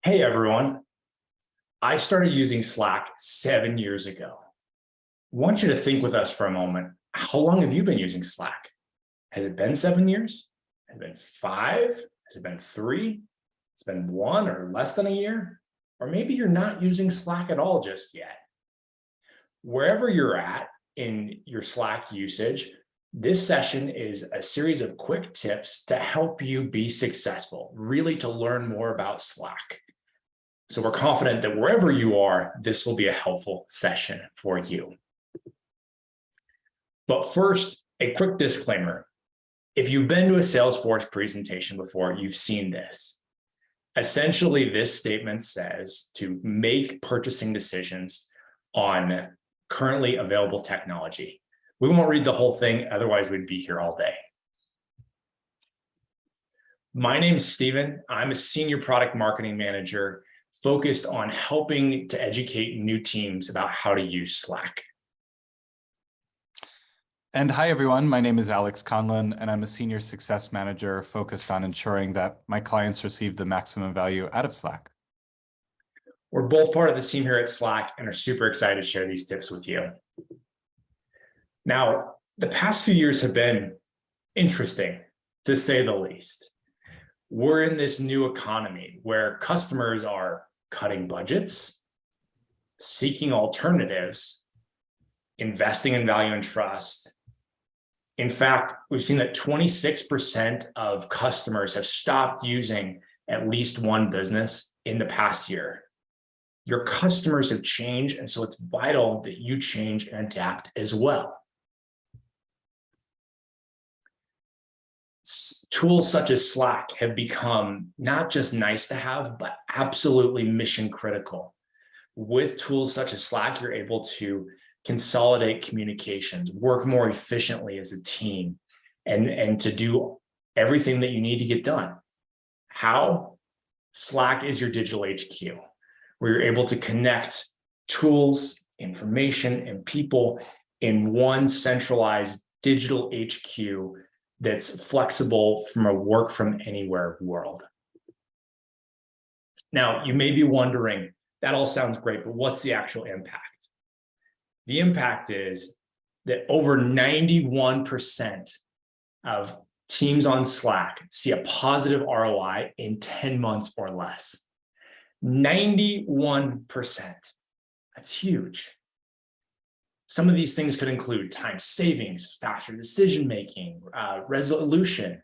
Hey everyone, I started using Slack 7 years ago. I want you to think with us for a moment. How long have you been using Slack? Has it been 7 years? Has it been 5? Has it been 3? It's been 1 or less than a year? Or maybe you're not using Slack at all just yet. Wherever you're at in your Slack usage, this session is a series of quick tips to help you be successful, really to learn more about Slack. So we're confident that wherever you are, this will be a helpful session for you. But first, a quick disclaimer. If you've been to a Salesforce presentation before, you've seen this. Essentially, this statement says to make purchasing decisions on currently available technology. We won't read the whole thing, otherwise we'd be here all day. My name is Steven. I'm a senior product marketing manager focused on helping to educate new teams about how to use Slack. And hi, everyone. My name is Alex Conlon, and I'm a senior success manager focused on ensuring that my clients receive the maximum value out of Slack. We're both part of the team here at Slack and are super excited to share these tips with you. Now, the past few years have been interesting, to say the least. We're in this new economy where customers are cutting budgets, seeking alternatives, investing in value and trust. In fact, we've seen that 26% of customers have stopped using at least one business in the past year. Your customers have changed, and so it's vital that you change and adapt as well. Tools such as Slack have become not just nice to have, but absolutely mission critical. With tools such as Slack, you're able to consolidate communications, work more efficiently as a team, and to do everything that you need to get done. How? Slack is your digital HQ, where you're able to connect tools, information, and people in one centralized digital HQ that's flexible from a work from anywhere world. Now, you may be wondering, that all sounds great, but what's the actual impact? The impact is that over 91% of teams on Slack see a positive ROI in 10 months or less. 91%. That's huge. Some of these things could include time savings, faster decision-making, resolution,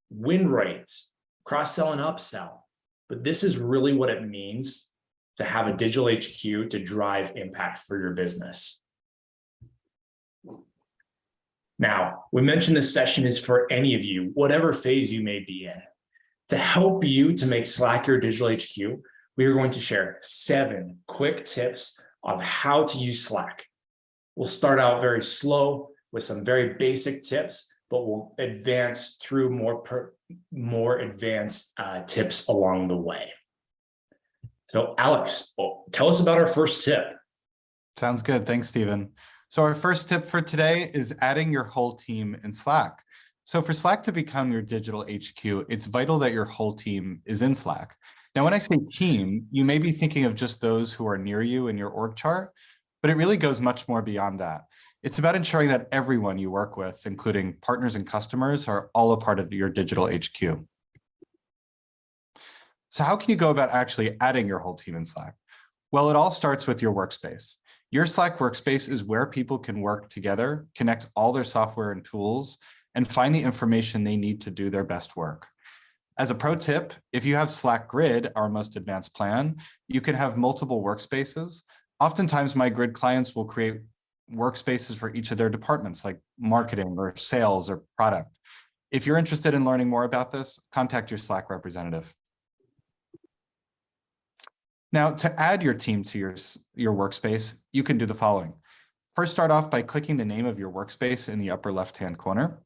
win rates, cross-sell and upsell. But this is really what it means to have a digital HQ to drive impact for your business. Now, we mentioned this session is for any of you, whatever phase you may be in. To help you to make Slack your digital HQ, we are going to share 7 quick tips on how to use Slack. We'll start out very slow with some very basic tips, but we'll advance through more advanced tips along the way. So Alex, tell us about our first tip. Sounds good. Thanks, Stephen. So our first tip for today is adding your whole team in Slack. So for Slack to become your digital HQ, it's vital that your whole team is in Slack. Now, when I say team, you may be thinking of just those who are near you in your org chart, but it really goes much more beyond that. It's about ensuring that everyone you work with, including partners and customers, are all a part of your digital HQ. So how can you go about actually adding your whole team in Slack? Well, it all starts with your workspace. Your Slack workspace is where people can work together, connect all their software and tools, and find the information they need to do their best work. As a pro tip, if you have Slack Grid, our most advanced plan, you can have multiple workspaces. Oftentimes, my Grid clients will create workspaces for each of their departments, like marketing or sales or product. If you're interested in learning more about this, contact your Slack representative. Now, to add your team to your workspace, you can do the following. First, start off by clicking the name of your workspace in the upper left-hand corner.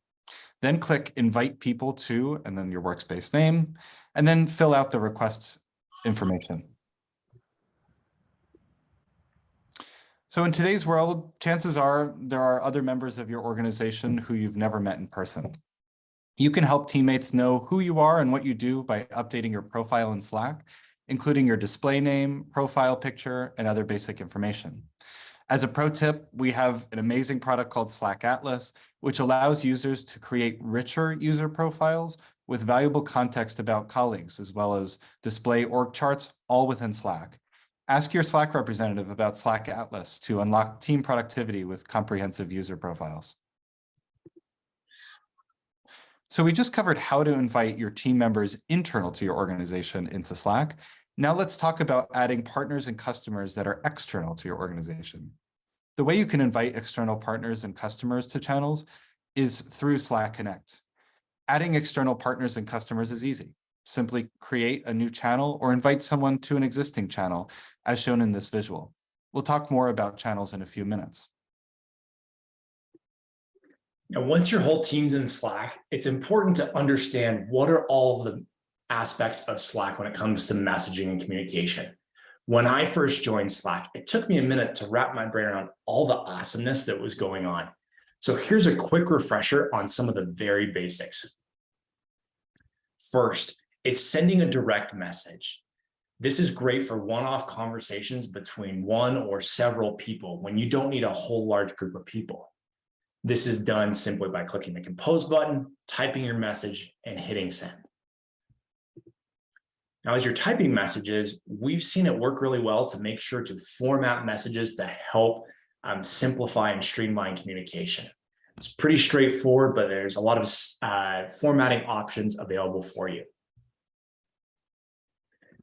Then click Invite People to, and then your workspace name, and then fill out the request information. So in today's world, chances are there are other members of your organization who you've never met in person. You can help teammates know who you are and what you do by updating your profile in Slack including your display name, profile picture, and other basic information. As a pro tip, we have an amazing product called Slack Atlas, which allows users to create richer user profiles with valuable context about colleagues, as well as display org charts, all within Slack. Ask your Slack representative about Slack Atlas to unlock team productivity with comprehensive user profiles. So we just covered how to invite your team members internal to your organization into Slack. Now let's talk about adding partners and customers that are external to your organization. The way you can invite external partners and customers to channels is through Slack Connect. Adding external partners and customers is easy. Simply create a new channel or invite someone to an existing channel, as shown in this visual. We'll talk more about channels in a few minutes. Now, once your whole team's in Slack, it's important to understand what are all of the aspects of Slack when it comes to messaging and communication. When I first joined Slack, it took me a minute to wrap my brain around all the awesomeness that was going on. So here's a quick refresher on some of the very basics. First, it's sending a direct message. This is great for one-off conversations between one or several people when you don't need a whole large group of people. This is done simply by clicking the compose button, typing your message, and hitting send. Now, as you're typing messages, we've seen it work really well to make sure to format messages to help simplify and streamline communication. It's pretty straightforward, but there's a lot of formatting options available for you.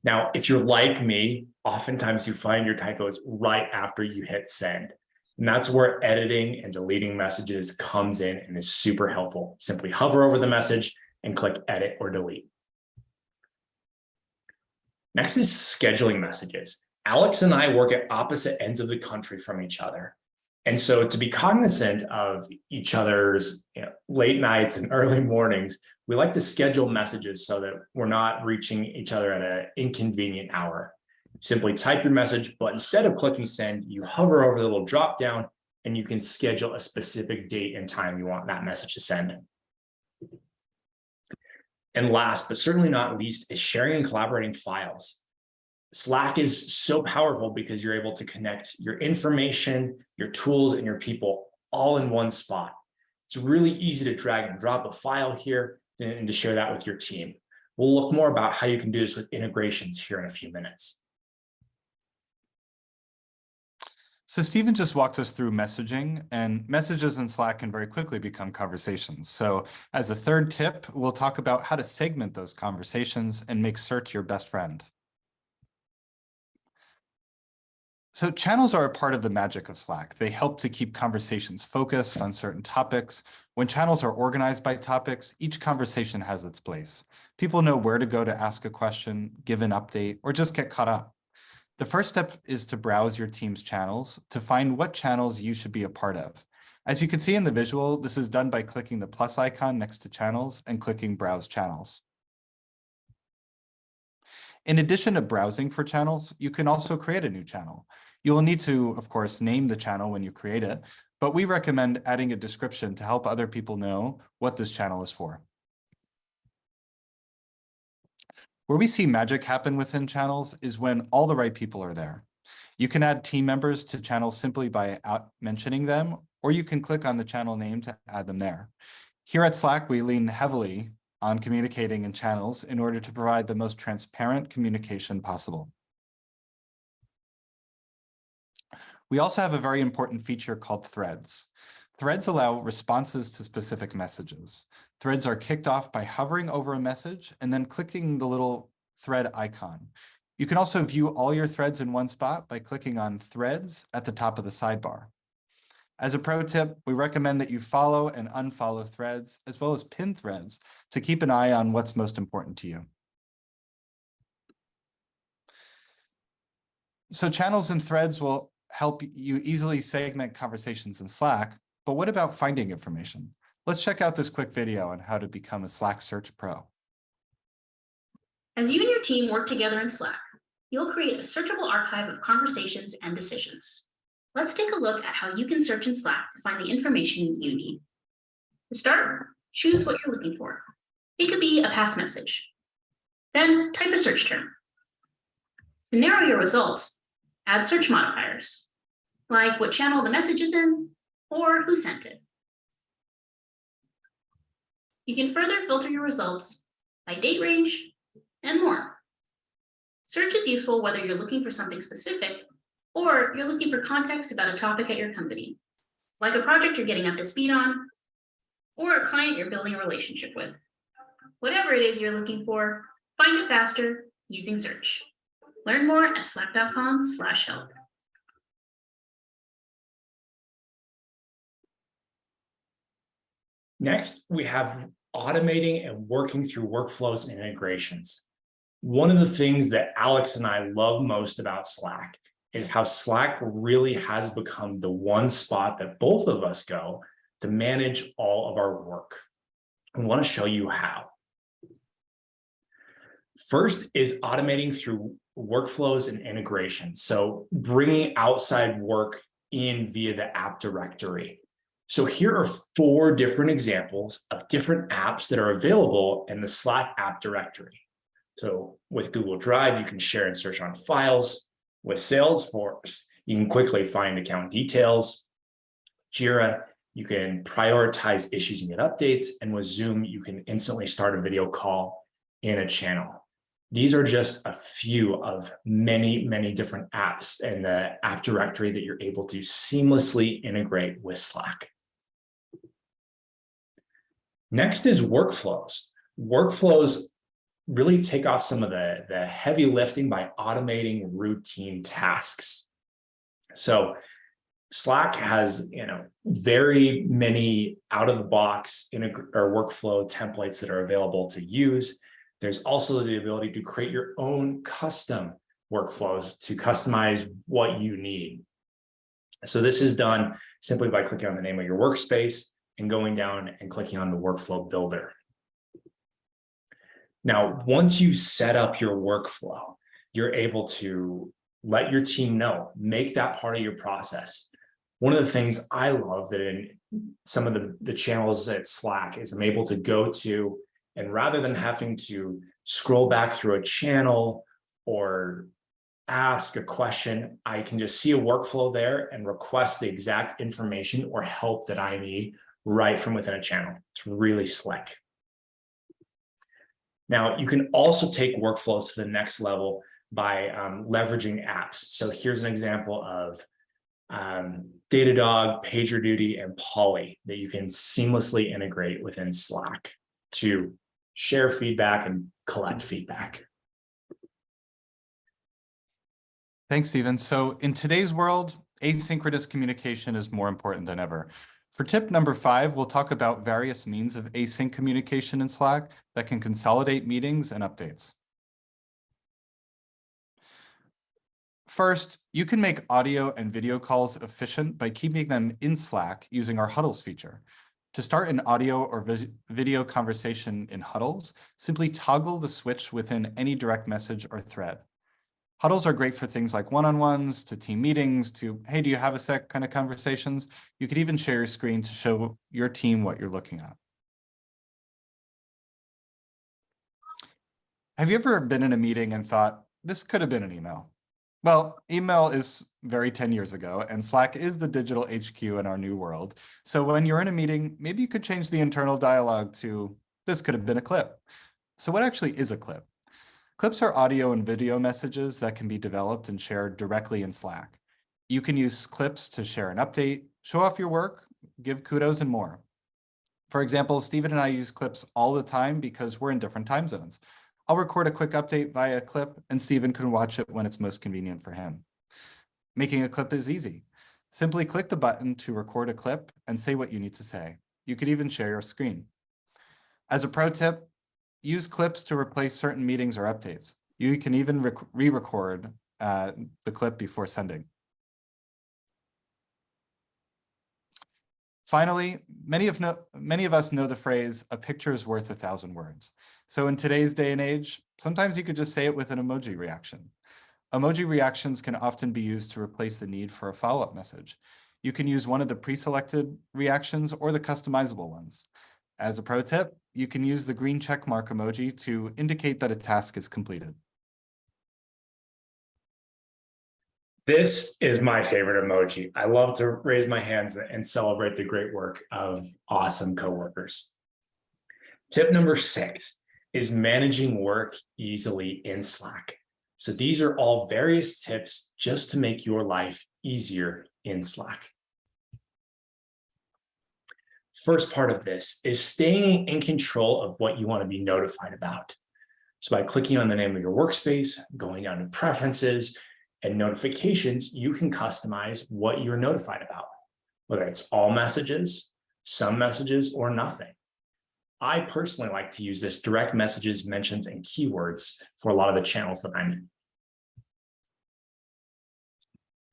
Now, if you're like me, oftentimes you find your typos right after you hit send. And that's where editing and deleting messages comes in and is super helpful. Simply hover over the message and click edit or delete. Next is scheduling messages. Alex and I work at opposite ends of the country from each other. And so to be cognizant of each other's late nights and early mornings, we like to schedule messages so that we're not reaching each other at an inconvenient hour. Simply type your message, but instead of clicking send, you hover over the little drop down and you can schedule a specific date and time you want that message to send. And last, but certainly not least, is sharing and collaborating files. Slack is so powerful because you're able to connect your information, your tools, and your people all in one spot. It's really easy to drag and drop a file here and to share that with your team. We'll look more about how you can do this with integrations here in a few minutes. So Stephen just walked us through messaging, and messages in Slack can very quickly become conversations. So as a third tip, we'll talk about how to segment those conversations and make search your best friend. So channels are a part of the magic of Slack. They help to keep conversations focused on certain topics. When channels are organized by topics, each conversation has its place. People know where to go to ask a question, give an update, or just get caught up. The first step is to browse your team's channels to find what channels you should be a part of. As you can see in the visual, this is done by clicking the plus icon next to channels and clicking Browse Channels. In addition to browsing for channels, you can also create a new channel. You will need to, of course, name the channel when you create it, but we recommend adding a description to help other people know what this channel is for. Where we see magic happen within channels is when all the right people are there. You can add team members to channels simply by mentioning them, or you can click on the channel name to add them there. Here at Slack, we lean heavily on communicating in channels in order to provide the most transparent communication possible. We also have a very important feature called threads. Threads allow responses to specific messages. Threads are kicked off by hovering over a message and then clicking the little thread icon. You can also view all your threads in one spot by clicking on Threads at the top of the sidebar. As a pro tip, we recommend that you follow and unfollow threads, as well as pin threads, to keep an eye on what's most important to you. So channels and threads will help you easily segment conversations in Slack, but what about finding information? Let's check out this quick video on how to become a Slack Search Pro. As you and your team work together in Slack, you'll create a searchable archive of conversations and decisions. Let's take a look at how you can search in Slack to find the information you need. To start, choose what you're looking for. It could be a past message. Then type a search term. To narrow your results, add search modifiers, like what channel the message is in or who sent it. You can further filter your results by date range and more. Search is useful whether you're looking for something specific or you're looking for context about a topic at your company, like a project you're getting up to speed on, or a client you're building a relationship with. Whatever it is you're looking for, find it faster using search. Learn more at slack.com/help. Next, we have automating and working through workflows and integrations. One of the things that Alex and I love most about Slack is how Slack really has become the one spot that both of us go to manage all of our work. I want to show you how. First is automating through workflows and integration. So bringing outside work in via the app directory. So here are 4 different examples of different apps that are available in the Slack app directory. So with Google Drive, you can share and search on files. With Salesforce, you can quickly find account details. Jira, you can prioritize issues and get updates. And with Zoom, you can instantly start a video call in a channel. These are just a few of many, many different apps in the app directory that you're able to seamlessly integrate with Slack. Next is workflows. Workflows really take off some of the heavy lifting by automating routine tasks. So Slack has, very many out-of-the-box workflow templates that are available to use. There's also the ability to create your own custom workflows to customize what you need. So this is done simply by clicking on the name of your workspace and going down and clicking on the workflow builder. Now, once you set up your workflow, you're able to let your team know, make that part of your process. One of the things I love that in some of the channels at Slack is I'm able to go to, and rather than having to scroll back through a channel or ask a question, I can just see a workflow there and request the exact information or help that I need right from within a channel. It's really slick. Now, you can also take workflows to the next level by leveraging apps. So here's an example of Datadog, PagerDuty, and Poly that you can seamlessly integrate within Slack to share feedback and collect feedback. Thanks, Stephen. So in today's world, asynchronous communication is more important than ever. For tip number 5, we'll talk about various means of async communication in Slack that can consolidate meetings and updates. First, you can make audio and video calls efficient by keeping them in Slack using our Huddles feature. To start an audio or video conversation in Huddles, simply toggle the switch within any direct message or thread. Huddles are great for things like one-on-ones, to team meetings, to, hey, do you have a sec kind of conversations. You could even share your screen to show your team what you're looking at. Have you ever been in a meeting and thought, this could have been an email? Well, email is very 10 years ago, and Slack is the digital HQ in our new world. So when you're in a meeting, maybe you could change the internal dialogue to, this could have been a clip. So what actually is a clip? Clips are audio and video messages that can be developed and shared directly in Slack. You can use clips to share an update, show off your work, give kudos, and more. For example, Stephen and I use clips all the time because we're in different time zones. I'll record a quick update via a clip, and Stephen can watch it when it's most convenient for him. Making a clip is easy. Simply click the button to record a clip and say what you need to say. You could even share your screen. As a pro tip, use clips to replace certain meetings or updates. You can even re-record the clip before sending. Finally, many of us know the phrase, a picture is worth 1,000 words. So in today's day and age, sometimes you could just say it with an emoji reaction. Emoji reactions can often be used to replace the need for a follow-up message. You can use one of the pre-selected reactions or the customizable ones. As a pro tip, you can use the green check mark emoji to indicate that a task is completed. This is my favorite emoji. I love to raise my hands and celebrate the great work of awesome coworkers. Tip number 6 is managing work easily in Slack. So these are all various tips just to make your life easier in Slack. First part of this is staying in control of what you want to be notified about. So by clicking on the name of your workspace, going down to preferences and notifications, you can customize what you're notified about, whether it's all messages, some messages, or nothing. I personally like to use this direct messages, mentions, and keywords for a lot of the channels that I'm in.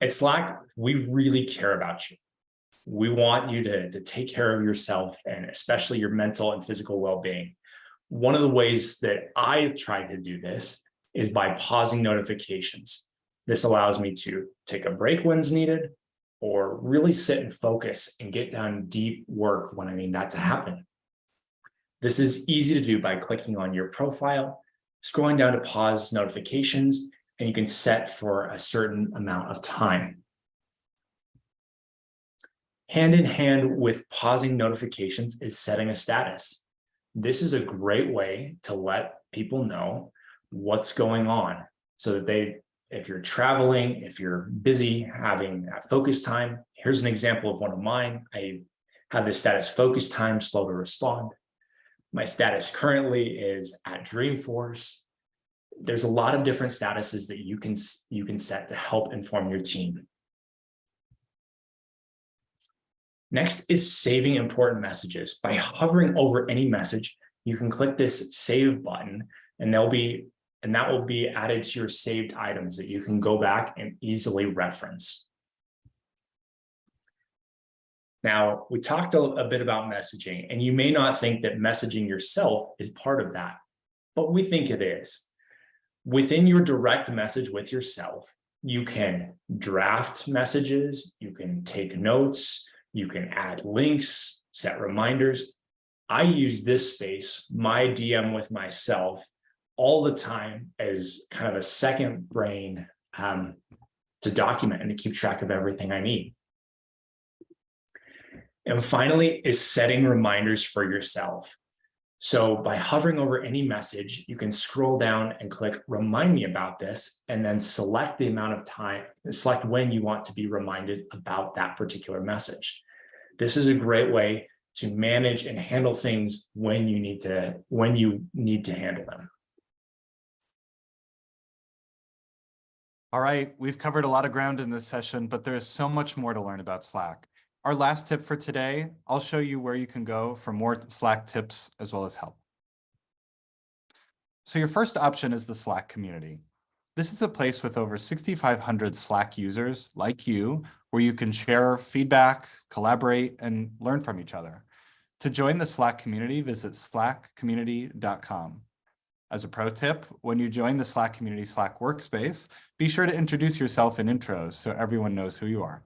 At Slack, we really care about you. We want you to take care of yourself and especially your mental and physical well-being. One of the ways that I try to do this is by pausing notifications. This allows me to take a break when's needed, or really sit and focus and get down deep work when I need that to happen. This is easy to do by clicking on your profile, scrolling down to pause notifications, and you can set for a certain amount of time. Hand in hand with pausing notifications is setting a status. This is a great way to let people know what's going on so that if you're traveling, if you're busy having focus time, here's an example of one of mine. I have this status focus time, slow to respond. My status currently is at Dreamforce. There's a lot of different statuses that you can set to help inform your team. Next is saving important messages. By hovering over any message, you can click this save button, and that will be added to your saved items that you can go back and easily reference. Now, we talked a bit about messaging, and you may not think that messaging yourself is part of that, but we think it is. Within your direct message with yourself, you can draft messages, you can take notes, you can add links, set reminders. I use this space, my DM with myself, all the time as kind of a second brain to document and to keep track of everything I need. And finally is setting reminders for yourself. So by hovering over any message, you can scroll down and click remind me about this, and then select the amount of time, select when you want to be reminded about that particular message. This is a great way to manage and handle things when you need to handle them. All right, we've covered a lot of ground in this session, but there's so much more to learn about Slack. Our last tip for today, I'll show you where you can go for more Slack tips as well as help. So your first option is the Slack community. This is a place with over 6,500 Slack users like you, where you can share feedback, collaborate, and learn from each other. To join the Slack community, visit slackcommunity.com. As a pro tip, when you join the Slack community Slack workspace, be sure to introduce yourself in intros so everyone knows who you are.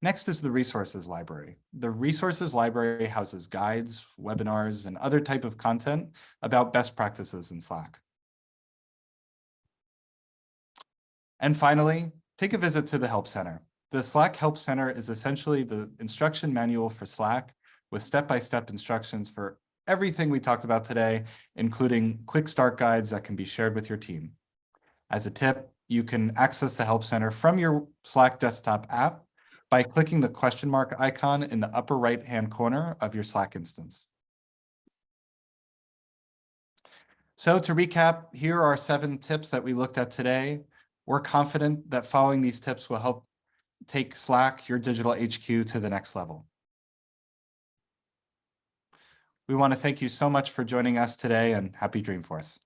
Next is the resources library. The resources library houses guides, webinars, and other type of content about best practices in Slack. And finally, take a visit to the Help Center. The Slack Help Center is essentially the instruction manual for Slack with step-by-step instructions for everything we talked about today, including quick start guides that can be shared with your team. As a tip, you can access the Help Center from your Slack desktop app by clicking the question mark icon in the upper right-hand corner of your Slack instance. So to recap, here are 7 tips that we looked at today. We're confident that following these tips will help take Slack, your digital HQ, to the next level. We want to thank you so much for joining us today, and happy Dreamforce.